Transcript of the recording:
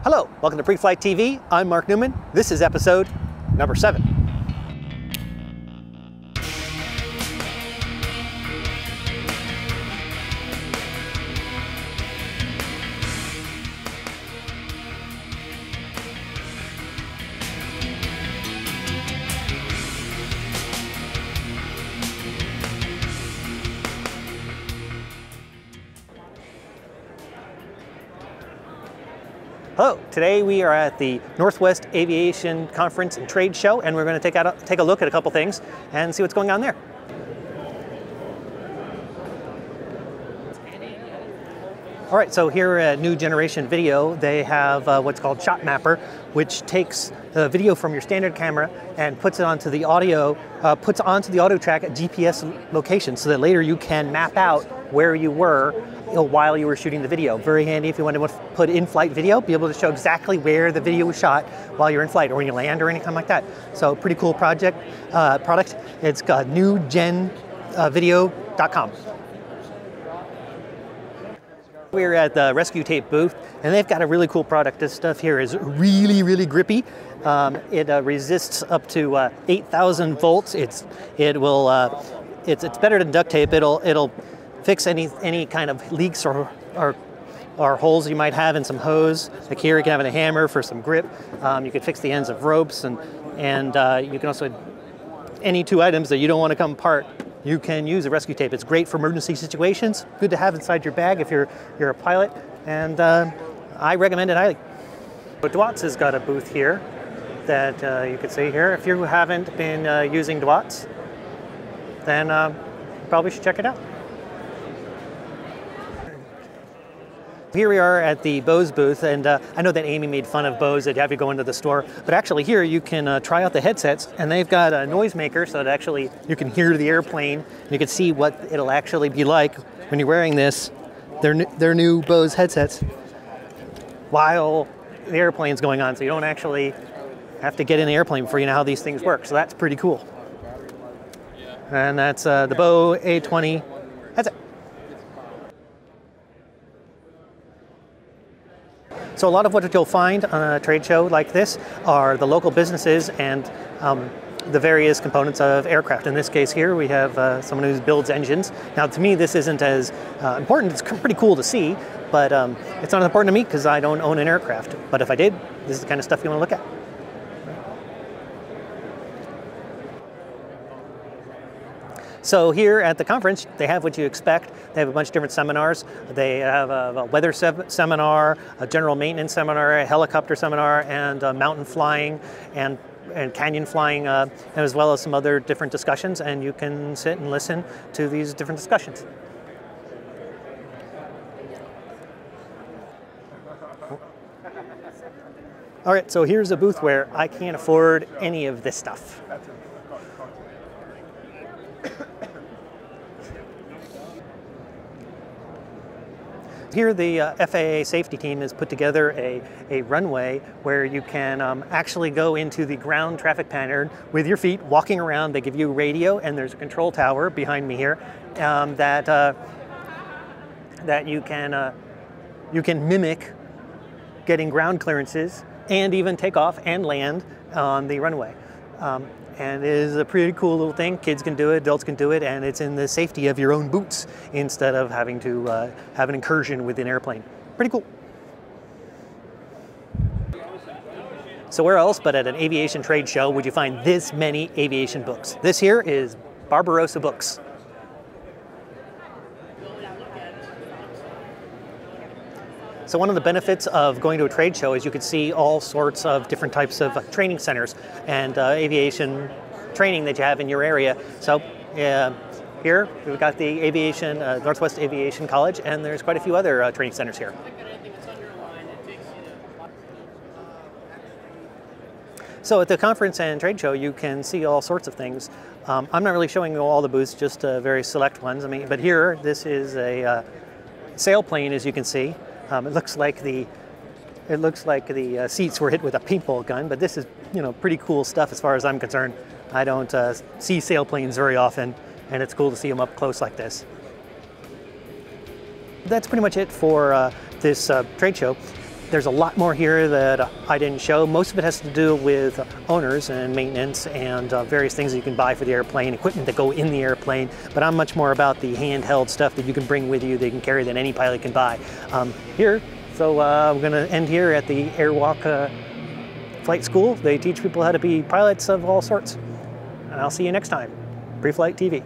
Hello, welcome to PreFlight TV. I'm Mark Newman. This is episode number 7. Hello, today we are at the Northwest Aviation Conference and Trade Show, and we're going to take a look at a couple things and see what's going on there. All right, so here at New Generation Video, they have what's called Shot Mapper, which takes the video from your standard camera and puts it onto the audio, track at GPS location, so that later you can map out where you were while you were shooting the video. Very handy if you want to put in-flight video, be able to show exactly where the video was shot while you're in flight or when you land or anything like that. So pretty cool product. It's newgenvideo.com. We're at the Rescue Tape booth, and they've got a really cool product. This stuff here is really, really grippy. It resists up to 8,000 volts. It's better than duct tape. It'll fix any kind of leaks or holes you might have in some hose. Like here, you can have a hammer for some grip. You could fix the ends of ropes, and you can also, any two items that you don't want to come apart, you can use a rescue tape. It's great for emergency situations. Good to have inside your bag if you're a pilot, and I recommend it highly. But DUATS has got a booth here that you can see here. If you haven't been using DUATS, then you probably should check it out. Here we are at the Bose booth, and I know that Amy made fun of Bose, that you have to go into the store, but actually here you can try out the headsets, and they've got a noisemaker so that actually you can hear the airplane, and you can see what it'll actually be like when you're wearing this, their new Bose headsets, while the airplane's going on, so you don't actually have to get in the airplane before you know how these things work, so that's pretty cool. And that's the Bose A20 headset. So a lot of what you'll find on a trade show like this are the local businesses and the various components of aircraft. In this case here, we have someone who builds engines. Now to me, this isn't as important. It's pretty cool to see, but it's not important to me because I don't own an aircraft. But if I did, this is the kind of stuff you want to look at. So here at the conference, they have what you expect. They have a bunch of different seminars. They have a weather seminar, a general maintenance seminar, a helicopter seminar, and mountain flying and canyon flying, as well as some other different discussions. And you can sit and listen to these different discussions. All right, so here's a booth where I can't afford any of this stuff. Here the FAA safety team has put together a runway where you can actually go into the ground traffic pattern with your feet walking around. They give you a radio, and there's a control tower behind me here that you can mimic getting ground clearances and even take off and land on the runway. And it is a pretty cool little thing. Kids can do it, adults can do it, and it's in the safety of your own boots instead of having to have an incursion with an airplane. Pretty cool. So where else but at an aviation trade show would you find this many aviation books? This here is Barbarossa Books. So one of the benefits of going to a trade show is you can see all sorts of different types of training centers and aviation training that you have in your area. So here we've got the Aviation, Northwest Aviation College, and there's quite a few other training centers here. So at the conference and trade show, you can see all sorts of things. I'm not really showing you all the booths, just very select ones. I mean, but here, this is a sailplane, as you can see. It looks like the seats were hit with a paintball gun, but this is, pretty cool stuff as far as I'm concerned. I don't see sailplanes very often, and it's cool to see them up close like this. That's pretty much it for this trade show. There's a lot more here that I didn't show. Most of it has to do with owners and maintenance and various things that you can buy for the airplane, equipment that go in the airplane, but I'm much more about the handheld stuff that you can bring with you, that you can carry, that any pilot can buy here. So I'm going to end here at the Airwork Flight School. They teach people how to be pilots of all sorts. And I'll see you next time. PreFlight TV.